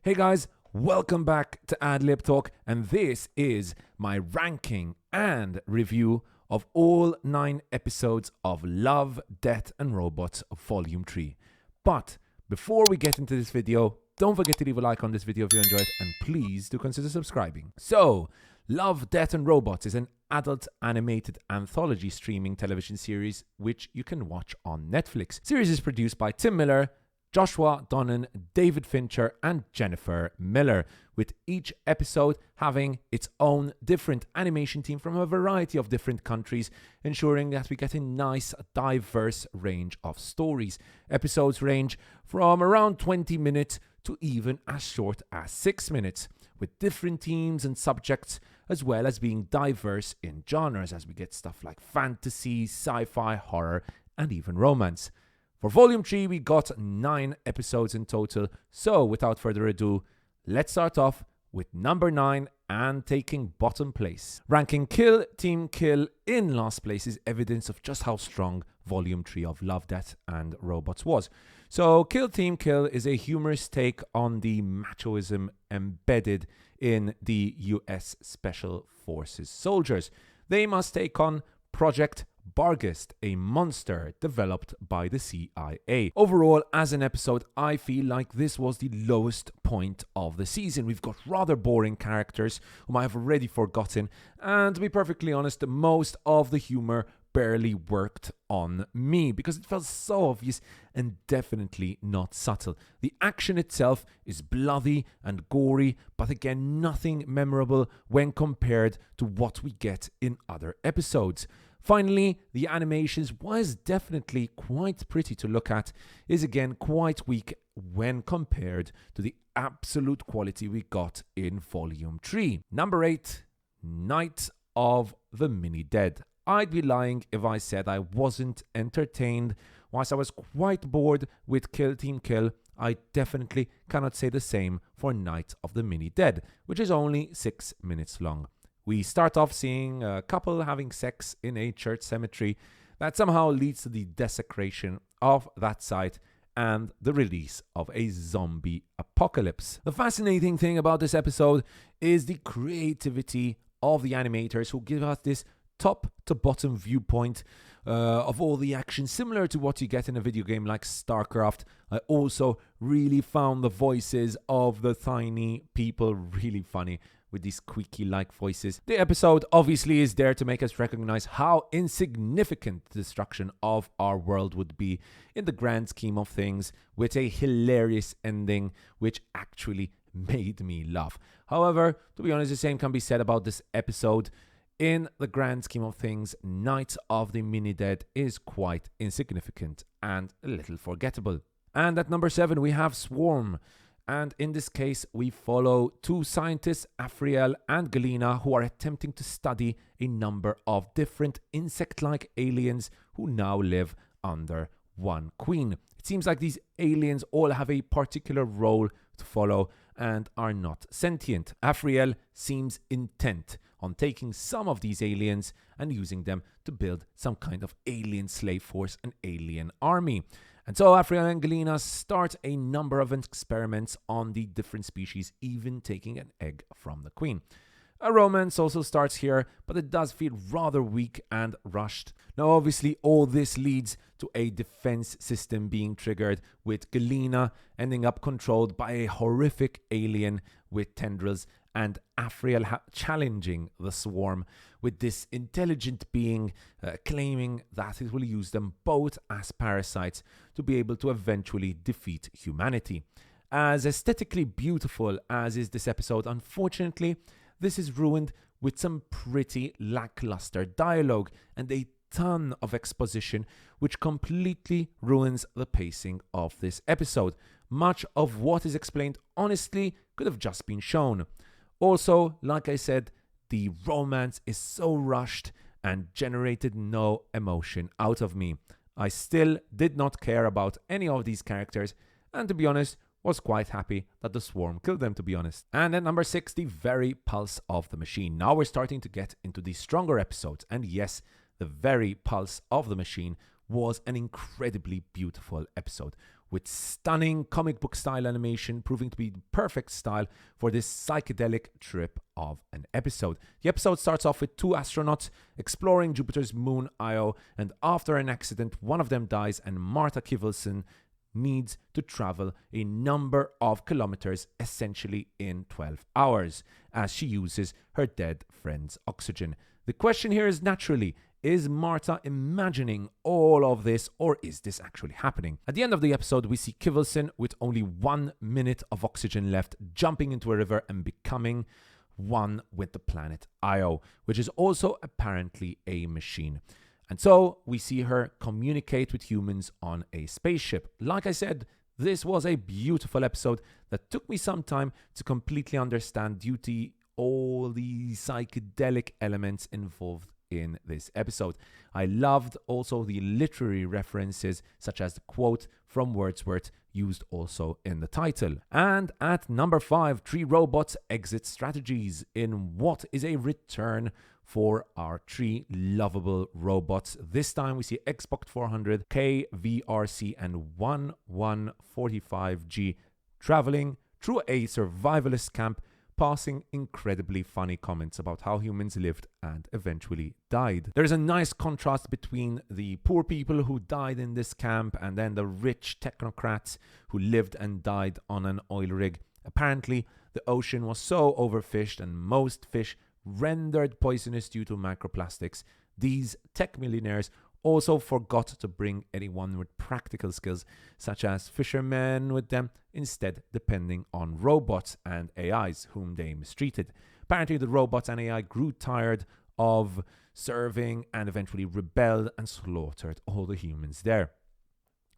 Hey guys, welcome back to Adlib Talk, and this is my ranking and review of all 9 episodes of Love, Death and Robots Volume 3. But before we get into this video, don't forget to leave a like on this video if you enjoyed it, and please do consider subscribing. So, Love, Death and Robots is an adult animated anthology streaming television series which you can watch on Netflix. The series is produced by Tim Miller, Joshua Donnan, David Fincher and Jennifer Miller, with each episode having its own different animation team from a variety of different countries, ensuring that we get a nice diverse range of stories. Episodes range from around 20 minutes to even as short as 6 minutes, with different themes and subjects, as well as being diverse in genres, as we get stuff like fantasy, sci-fi, horror and even romance. For Volume 3, we got 9 episodes in total, so without further ado, let's start off with number 9 and taking bottom place. Ranking Kill Team Kill in last place is evidence of just how strong Volume 3 of Love, Death and Robots was. So Kill Team Kill is a humorous take on the machoism embedded in the US Special Forces soldiers. They must take on Project Barghest, a monster developed by the CIA. Overall, as an episode, I feel like this was the lowest point of the season. We've got rather boring characters whom I have already forgotten, and to be perfectly honest, most of the humor barely worked on me because it felt so obvious and definitely not subtle. The action itself is bloody and gory, but again, nothing memorable when compared to what we get in other episodes. Finally, the animations, was definitely quite pretty to look at, is again quite weak when compared to the absolute quality we got in Volume 3. Number 8, Night of the Mini-Dead. I'd be lying if I said I wasn't entertained. Whilst I was quite bored with Kill Team Kill, I definitely cannot say the same for Night of the Mini-Dead, which is only 6 minutes long. We start off seeing a couple having sex in a church cemetery that somehow leads to the desecration of that site and the release of a zombie apocalypse. The fascinating thing about this episode is the creativity of the animators who give us this top to bottom viewpoint of all the action, similar to what you get in a video game like StarCraft. I also really found the voices of the tiny people really funny, with these squeaky-like voices. The episode obviously is there to make us recognize how insignificant the destruction of our world would be in the grand scheme of things, with a hilarious ending which actually made me laugh. However, to be honest, the same can be said about this episode. In the grand scheme of things, Night of the Mini-Dead is quite insignificant and a little forgettable. And at number 7, we have Swarm. And in this case, we follow 2 scientists, Afriel and Galena, who are attempting to study a number of different insect-like aliens who now live under one queen. It seems like these aliens all have a particular role to follow and are not sentient. Afriel seems intent on taking some of these aliens and using them to build some kind of alien slave force, an alien army. And so Afriel and Galena start a number of experiments on the different species, even taking an egg from the queen. A romance also starts here, but it does feel rather weak and rushed. Now obviously all this leads to a defense system being triggered, with Galena ending up controlled by a horrific alien with tendrils, and Afriel challenging the Swarm, with this intelligent being claiming that it will use them both as parasites to be able to eventually defeat humanity. As aesthetically beautiful as is this episode, unfortunately, this is ruined with some pretty lackluster dialogue and a ton of exposition, which completely ruins the pacing of this episode. Much of what is explained honestly could have just been shown. Also, like I said, the romance is so rushed and generated no emotion out of me. I still did not care about any of these characters, and to be honest, was quite happy that the Swarm killed them, to be honest. And at number 6, the very pulse of the machine. Now we're starting to get into the stronger episodes, and yes, the very pulse of the machine was an incredibly beautiful episode, with stunning comic book style animation proving to be the perfect style for this psychedelic trip of an episode. The episode starts off with two astronauts exploring Jupiter's moon Io, and after an accident, one of them dies and Martha Kivelson needs to travel a number of kilometers, essentially in 12 hours, as she uses her dead friend's oxygen. The question here is naturally, is Martha imagining all of this, or is this actually happening? At the end of the episode, we see Kivelson with only 1 minute of oxygen left, jumping into a river and becoming one with the planet Io, which is also apparently a machine. And so we see her communicate with humans on a spaceship. Like I said, this was a beautiful episode that took me some time to completely understand due to all the psychedelic elements involved in this episode. I loved also the literary references, such as the quote from Wordsworth used also in the title. And at number 5, 3 robots exit strategies in what is a return for our 3 lovable robots. This time we see Xbox 400, KVRC and 1145G traveling through a survivalist camp, passing incredibly funny comments about how humans lived and eventually died. There is a nice contrast between the poor people who died in this camp and then the rich technocrats who lived and died on an oil rig. Apparently, the ocean was so overfished and most fish rendered poisonous due to microplastics. These tech millionaires also forgot to bring anyone with practical skills, such as fishermen with them, instead depending on robots and AIs whom they mistreated. Apparently the robots and AI grew tired of serving and eventually rebelled and slaughtered all the humans there.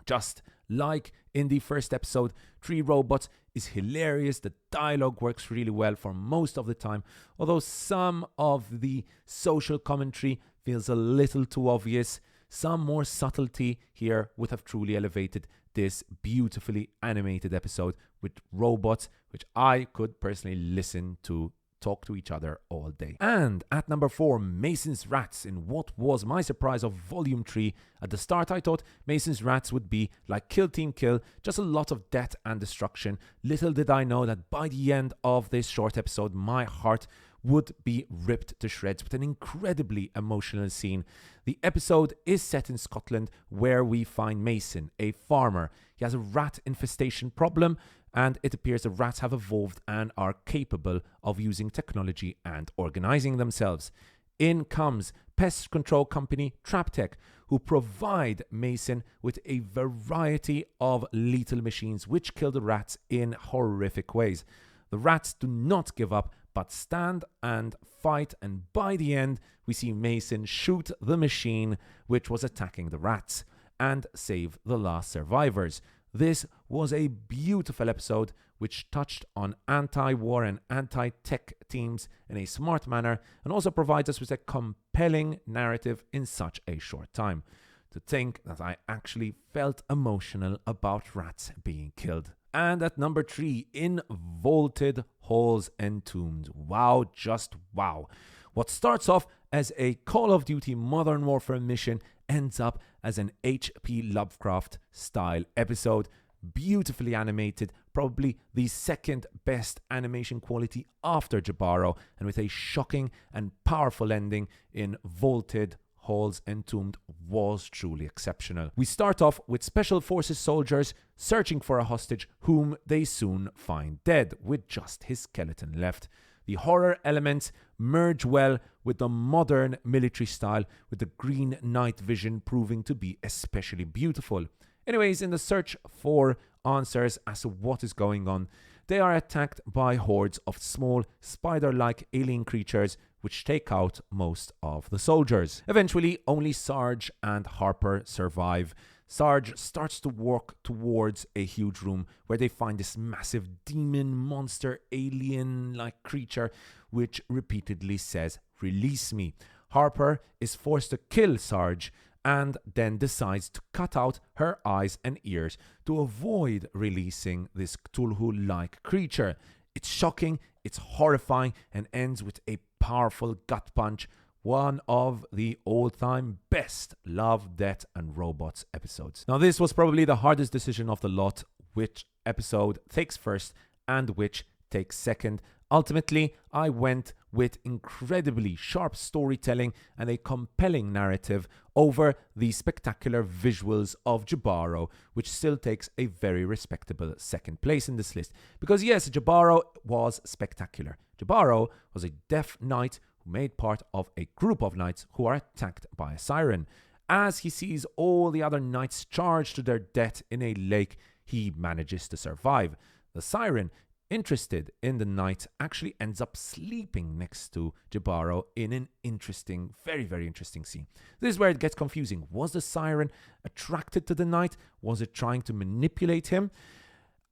Just like in the first episode, 3 robots is hilarious. The dialogue works really well for most of the time, although some of the social commentary feels a little too obvious. Some more subtlety here would have truly elevated this beautifully animated episode with robots, which I could personally listen to talk to each other all day. And at number 4, Mason's Rats in what was my surprise of Volume 3. At the start I thought Mason's Rats would be like Kill Team Kill, just a lot of death and destruction. Little did I know that by the end of this short episode my heart would be ripped to shreds with an incredibly emotional scene. The episode is set in Scotland, where we find Mason, a farmer. He has a rat infestation problem, and it appears the rats have evolved and are capable of using technology and organizing themselves. In comes pest control company TrapTech, who provide Mason with a variety of lethal machines which kill the rats in horrific ways. The rats do not give up, but stand and fight, and by the end we see Mason shoot the machine which was attacking the rats and save the last survivors. This was a beautiful episode which touched on anti-war and anti-tech themes in a smart manner and also provides us with a compelling narrative in such a short time. To think that I actually felt emotional about rats being killed. And at number 3, In Vaulted Halls Entombed. Wow, just wow. What starts off as a Call of Duty Modern Warfare mission ends up as an H.P. Lovecraft style episode. Beautifully animated, probably the second best animation quality after Jabaro, and with a shocking and powerful ending in Vaulted Halls Entombed was truly exceptional. We start off with Special Forces soldiers searching for a hostage whom they soon find dead, with just his skeleton left. The horror elements merge well with the modern military style, with the green night vision proving to be especially beautiful. Anyways, in the search for answers as to what is going on, they are attacked by hordes of small spider-like alien creatures which take out most of the soldiers. Eventually, only Sarge and Harper survive. Sarge starts to walk towards a huge room where they find this massive demon monster alien-like creature which repeatedly says, "Release me." Harper is forced to kill Sarge and then decides to cut out her eyes and ears to avoid releasing this Cthulhu-like creature. It's shocking, it's horrifying, and ends with a powerful gut punch one of the all-time best Love, Death and Robots episodes. Now, this was probably the hardest decision of the lot, which episode takes first and which takes second. Ultimately, I went with incredibly sharp storytelling and a compelling narrative over the spectacular visuals of Jabaro, which still takes a very respectable second place in this list. Because yes, Jabaro was spectacular. Jabaro was a deaf knight who made part of a group of knights who are attacked by a siren. As he sees all the other knights charged to their death in a lake, he manages to survive. The siren, interested in the knight, actually ends up sleeping next to Jabaro in an interesting, very, very interesting scene. This is where it gets confusing. Was the siren attracted to the knight? Was it trying to manipulate him?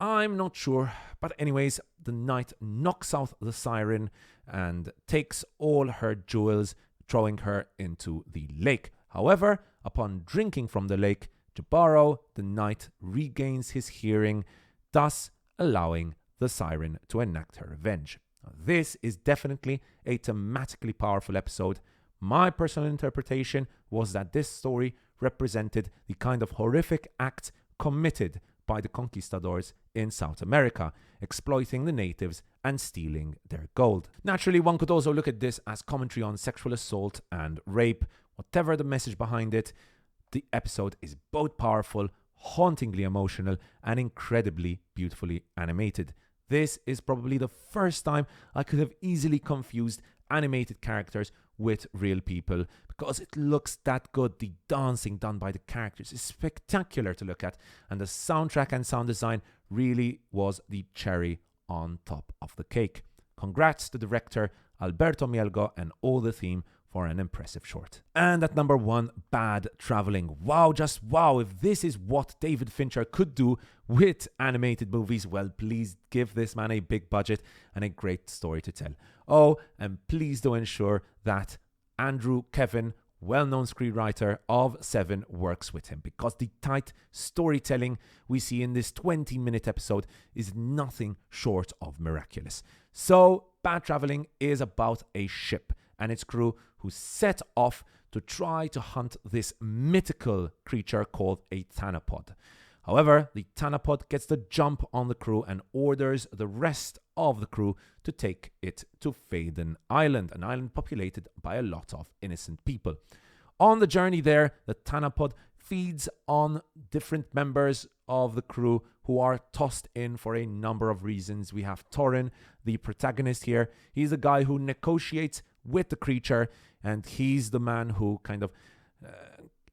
I'm not sure. But anyways, the knight knocks out the siren and takes all her jewels, throwing her into the lake. However, upon drinking from the lake, Jabaro, the knight, regains his hearing, thus allowing the siren to enact her revenge. Now, this is definitely a thematically powerful episode. My personal interpretation was that this story represented the kind of horrific act committed by the conquistadors in South America, exploiting the natives and stealing their gold. Naturally, one could also look at this as commentary on sexual assault and rape. Whatever the message behind it, the episode is both powerful, hauntingly emotional, and incredibly beautifully animated. This is probably the first time I could have easily confused animated characters with real people because it looks that good. The dancing done by the characters is spectacular to look at, and the soundtrack and sound design really was the cherry on top of the cake. Congrats to director Alberto Mielgo and all the team for an impressive short. And at number 1, Bad Traveling. Wow, just wow. If this is what David Fincher could do with animated movies, well, please give this man a big budget and a great story to tell. Oh, and please do ensure that Andrew Kevin, well-known screenwriter of Seven, works with him, because the tight storytelling we see in this 20-minute episode is nothing short of miraculous. So, Bad Traveling is about a ship and its crew who set off to try to hunt this mythical creature called a Thanapod. However, the Thanapod gets the jump on the crew and orders the rest of the crew to take it to Faden Island, an island populated by a lot of innocent people. On the journey there, the Thanapod feeds on different members of the crew who are tossed in for a number of reasons. We have Torin, the protagonist here. He's the guy who negotiates with the creature, and he's the man who kind of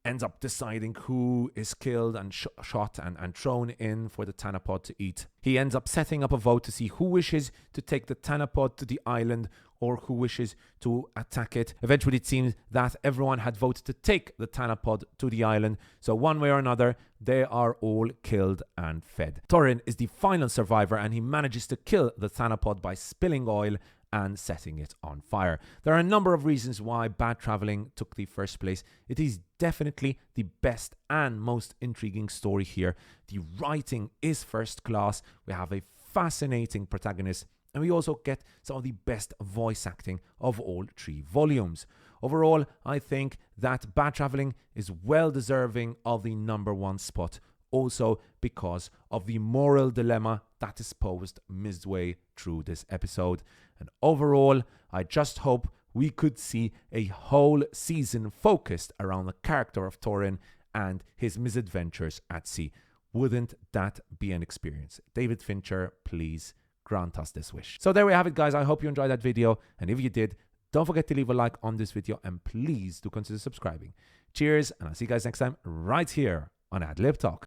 ends up deciding who is killed and shot and thrown in for the Thanapod to eat. He ends up setting up a vote to see who wishes to take the Thanapod to the island or who wishes to attack it. Eventually, it seems that everyone had voted to take the Thanapod to the island, so one way or another, they are all killed and fed. Torin is the final survivor, and he manages to kill the Thanapod by spilling oil and setting it on fire. There are a number of reasons why Bad Traveling took the first place. It is definitely the best and most intriguing story here. The writing is first class. We have a fascinating protagonist, and we also get some of the best voice acting of all 3 volumes. Overall, I think that Bad Traveling is well deserving of the number 1 spot, also because of the moral dilemma that is posed midway through this episode. And overall, I just hope we could see a whole season focused around the character of Torin and his misadventures at sea. Wouldn't that be an experience? David Fincher, please grant us this wish. So there we have it, guys. I hope you enjoyed that video, and if you did, don't forget to leave a like on this video, and please do consider subscribing. Cheers, and I'll see you guys next time right here on Ad Lib Talk.